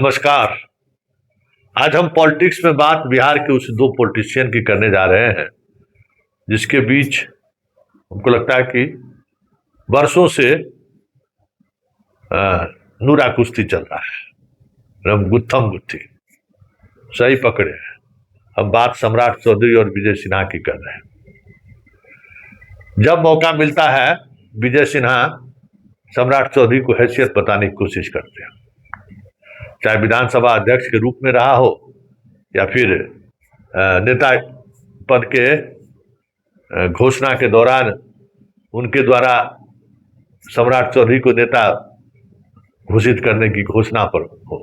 नमस्कार। आज हम पॉलिटिक्स में बात बिहार के उस दो पॉलिटिशियन की करने जा रहे हैं जिसके बीच हमको लगता है कि वर्षों से नूरा कुश्ती चल रहा है, गुत्थम गुत्थी। सही पकड़े हैं। हम बात सम्राट चौधरी और विजय सिन्हा की कर रहे हैं। जब मौका मिलता है विजय सिन्हा सम्राट चौधरी को हैसियत बताने की कोशिश करते हैं, चाहे विधानसभा अध्यक्ष के रूप में रहा हो या फिर नेता पद के घोषणा के दौरान उनके द्वारा सम्राट चौधरी को नेता घोषित करने की घोषणा पर हो,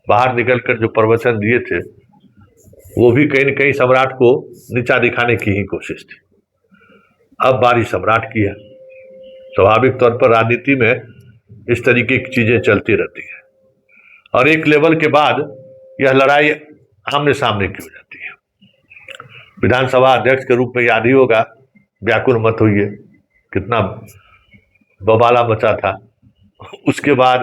बाहर निकलकर जो प्रवचन दिए थे वो भी कहीं न कहीं सम्राट को नीचा दिखाने की ही कोशिश थी। अब बारी सम्राट की है। स्वाभाविक तौर पर राजनीति में इस तरीके की चीजें चलती रहती हैं और एक लेवल के बाद यह लड़ाई आमने सामने की हो जाती है। विधानसभा अध्यक्ष के रूप में याद ही होगा, व्याकुल मत होइए, कितना बवाला मचा था। उसके बाद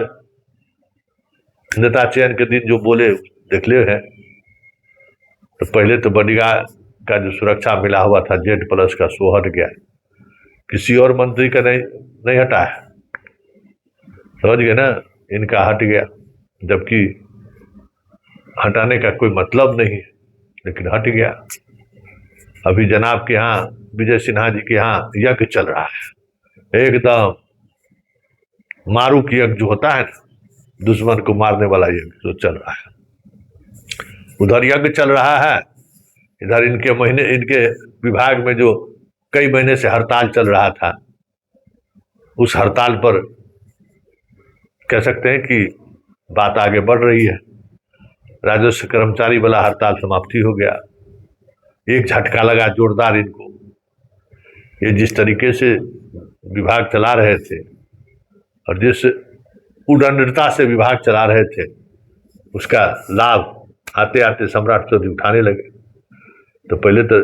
नेता चयन के दिन जो बोले देख ले है, तो पहले तो बॉडीगार्ड का जो सुरक्षा मिला हुआ था Z+ का सो हट गया, किसी और मंत्री का नहीं हटा है, समझ गए ना, इनका हट गया, जबकि हटाने का कोई मतलब नहीं है, लेकिन हट गया। अभी जनाब के यहाँ विजय सिन्हा जी के यहाँ यज्ञ चल रहा है, एकदम मारूक यज्ञ जो होता है ना, दुश्मन को मारने वाला यज्ञ जो चल रहा है, उधर यज्ञ चल रहा है। इधर इनके विभाग में जो कई महीने से हड़ताल चल रहा था, उस हड़ताल पर कह सकते हैं कि बात आगे बढ़ रही है। राजस्व कर्मचारी वाला हड़ताल समाप्ति हो गया, एक झटका लगा जोरदार इनको। ये जिस तरीके से विभाग चला रहे थे और जिस उदंडता से विभाग चला रहे थे, उसका लाभ आते आते सम्राट चौधरी उठाने लगे। तो पहले तो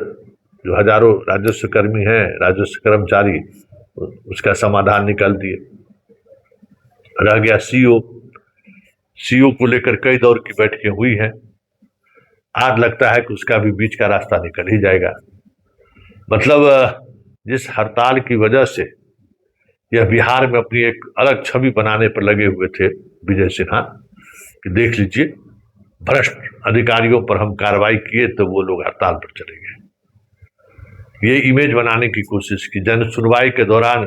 जो हजारों राजस्व कर्मी हैं, राजस्व कर्मचारी, उसका समाधान निकाल दिए। रह गया सीओ को लेकर कई दौर की बैठकें हुई हैं। आज लगता है कि उसका भी बीच का रास्ता निकल ही जाएगा। मतलब जिस हड़ताल की वजह से यह बिहार में अपनी एक अलग छवि बनाने पर लगे हुए थे विजय सिन्हा, कि देख लीजिए भ्रष्ट अधिकारियों पर हम कार्रवाई किए तो वो लोग हड़ताल पर चले गए। ये इमेज बनाने की कोशिश की, जन सुनवाई के दौरान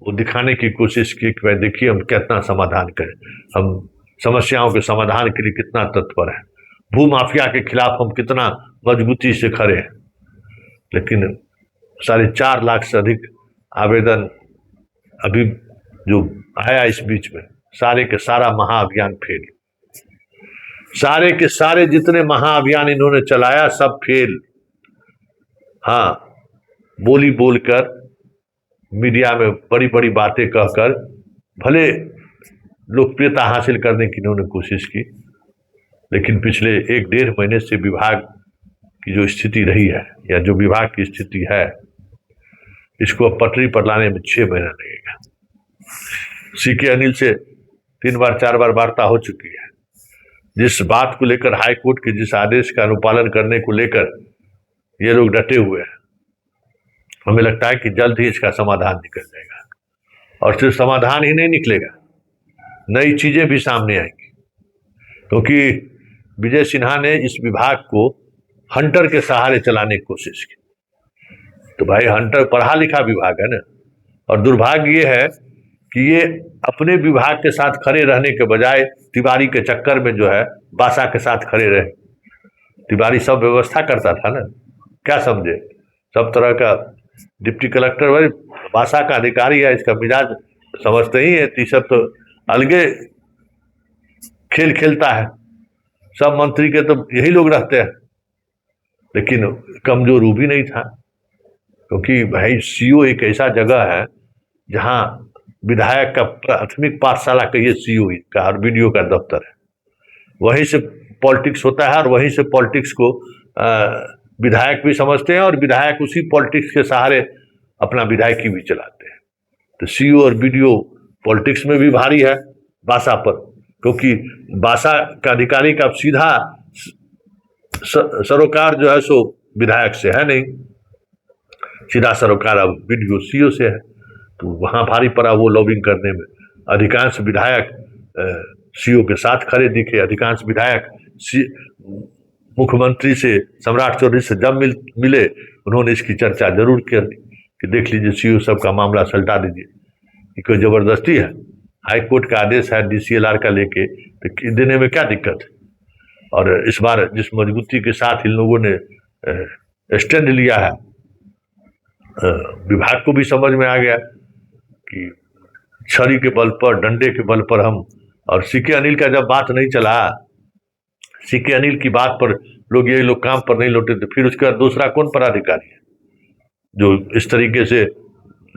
वो दिखाने की कोशिश की कि भाई देखिए हम कितना समाधान करें, हम समस्याओं के समाधान के लिए कितना तत्पर है, भू माफिया के खिलाफ हम कितना मजबूती से खड़े हैं। लेकिन 4.5 लाख से अधिक आवेदन अभी जो आया इस बीच में, सारे के सारा महाअभियान फेल। सारे के सारे जितने महाअभियान इन्होंने चलाया सब फेल। हाँ, बोली बोलकर, मीडिया में बड़ी बड़ी बातें कहकर भले लोकप्रियता हासिल करने की इन्होंने कोशिश की, लेकिन पिछले 1-1.5 महीने से विभाग की जो स्थिति रही है या जो विभाग की स्थिति है, इसको अब पटरी पर लाने में 6 महीना लगेगा। CK अनिल से 3 बार 4 बार वार्ता हो चुकी है। जिस बात को लेकर हाईकोर्ट के जिस आदेश का अनुपालन करने को लेकर ये लोग डटे हुए हैं, हमें लगता है कि जल्द ही इसका समाधान निकल जाएगा। और सिर्फ समाधान ही नहीं निकलेगा, नई चीजें भी सामने आएंगी, क्योंकि विजय सिन्हा ने इस विभाग को हंटर के सहारे चलाने की कोशिश की। तो भाई हंटर पढ़ा लिखा विभाग है ना, और दुर्भाग्य ये है कि ये अपने विभाग के साथ खड़े रहने के बजाय तिवारी के चक्कर में जो है बासा के साथ खड़े रहे। तिवारी सब व्यवस्था करता था ना, क्या समझे, सब तरह का डिप्टी कलेक्टर, भाई बासा का अधिकारी है, इसका मिजाज समझते ही है। तो सब तो अलगे खेल खेलता है, सब मंत्री के तो यही लोग रहते हैं। लेकिन कमजोर वो भी नहीं था, क्योंकि भाई CO एक ऐसा जगह है जहां विधायक का प्राथमिक पाठशाला का ये CO का और BDO का दफ्तर है, वहीं से पॉलिटिक्स होता है और वहीं से पॉलिटिक्स को विधायक भी समझते हैं और विधायक उसी पॉलिटिक्स के सहारे अपना विधायकी भी चलाते हैं। तो CO और BDO पॉलिटिक्स में भी भारी है बासा पर, क्योंकि भाषा का अधिकारी का सीधा सरोकार जो है सो विधायक से है नहीं, सीधा सरोकार अब बीडीओ सीओ से है। तो वहां भारी पड़ा वो लॉबिंग करने में। अधिकांश विधायक सीओ के साथ खड़े दिखे। अधिकांश विधायक मुख्यमंत्री से, सम्राट चौधरी से जब मिले उन्होंने इसकी चर्चा जरूर की कि देख लीजिए सीओ सब का मामला सल्टा दीजिए, कि कोई जबरदस्ती है, हाई कोर्ट का आदेश है डीसीएलआर का लेके, तो देने में क्या दिक्कत है। और इस बार जिस मजबूती के साथ इन लोगों ने स्टैंड लिया है, विभाग को भी समझ में आ गया कि छड़ी के बल पर, डंडे के बल पर हम, और सीके अनिल का जब बात नहीं चला, सीके अनिल की बात पर ये लोग काम पर नहीं लौटे, तो फिर उसके बाद दूसरा कौन पदाधिकारी है जो इस तरीके से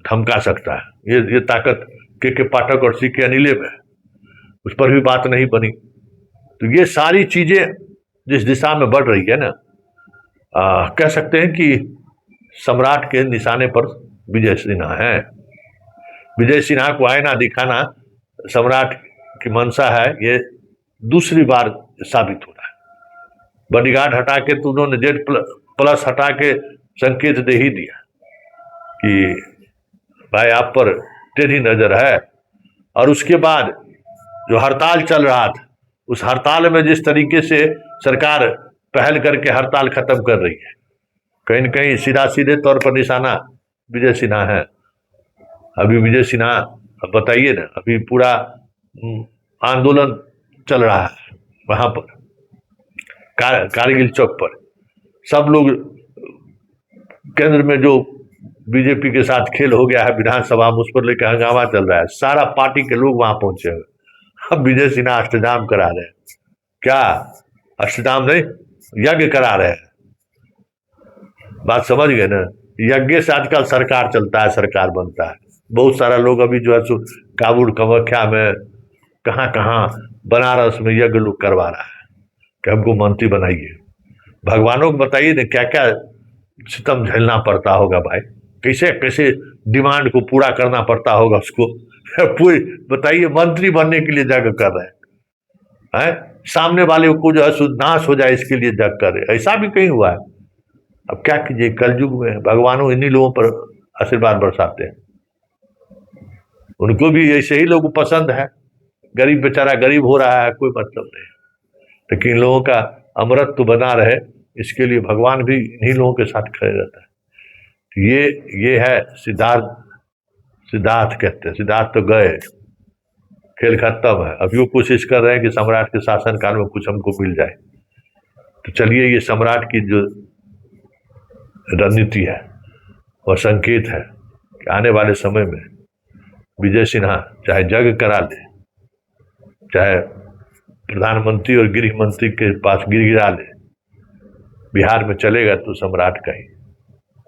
धमका सकता है। ये ताकत के पाठक और सीके अनिले में है, उस पर भी बात नहीं बनी। तो ये सारी चीजें जिस दिशा में बढ़ रही है ना, कह सकते हैं कि सम्राट के निशाने पर विजय सिन्हा है। विजय सिन्हा को आईना दिखाना सम्राट की मंशा है, ये दूसरी बार साबित हो रहा है। बॉडीगार्ड हटा के तो उन्होंने जेड प्लस हटा के संकेत दे ही दिया कि भाई आप पर टेढ़ी नजर है। और उसके बाद जो हड़ताल चल रहा था, उस हड़ताल में जिस तरीके से सरकार पहल करके हड़ताल खत्म कर रही है, कहीं न कहीं सीधे तौर पर निशाना विजय सिन्हा है। अभी विजय सिन्हा, अब बताइए ना, अभी पूरा आंदोलन चल रहा है वहां पर कारगिल चौक पर। सब लोग, केंद्र में जो बीजेपी के साथ खेल हो गया है विधानसभा में, उस पर लेकर हंगामा चल रहा है। सारा पार्टी के लोग वहां पहुंचे हुए। अब विजय सिन्हा अष्टजाम करा रहे हैं। क्या अष्टजाम नहीं, यज्ञ करा रहे हैं। बात समझ गए ना। यज्ञ से आजकल सरकार चलता है, सरकार बनता है। बहुत सारा लोग अभी जो है काबुल, कामाख्या में, कहाँ कहाँ, बनारस में यज्ञ लोग करवा रहा है कि हमको मंत्री बनाइए। भगवानों को बताइए ना क्या क्या सितम झेलना पड़ता होगा भाई, कैसे कैसे डिमांड को पूरा करना पड़ता होगा उसको। पूरी बताइए, मंत्री बनने के लिए जग कर रहे हैं, सामने वाले को जो है नाश हो जाए इसके लिए जग कर रहे। ऐसा भी कहीं हुआ है। अब क्या कीजिए, कलयुग में भगवानों इन्हीं लोगों पर आशीर्वाद बरसाते हैं। उनको भी ऐसे ही लोग पसंद है। गरीब बेचारा गरीब हो रहा है, कोई मतलब नहीं, लेकिन लोगों का अमरत्व तो बना रहे, इसके लिए भगवान भी इन्हीं लोगों के साथ खड़े रहता है। तो ये है सिद्धार्थ कहते हैं। सिद्धार्थ तो गए, खेल खत्म है। अभी वो कोशिश कर रहे हैं कि सम्राट के शासनकाल में कुछ हमको मिल जाए। तो चलिए, ये सम्राट की जो रणनीति है और संकेत है कि आने वाले समय में विजय सिन्हा चाहे जग करा ले, चाहे प्रधानमंत्री और गृह मंत्री के पास गिरगिरा ले, बिहार में चलेगा तो सम्राट का ही।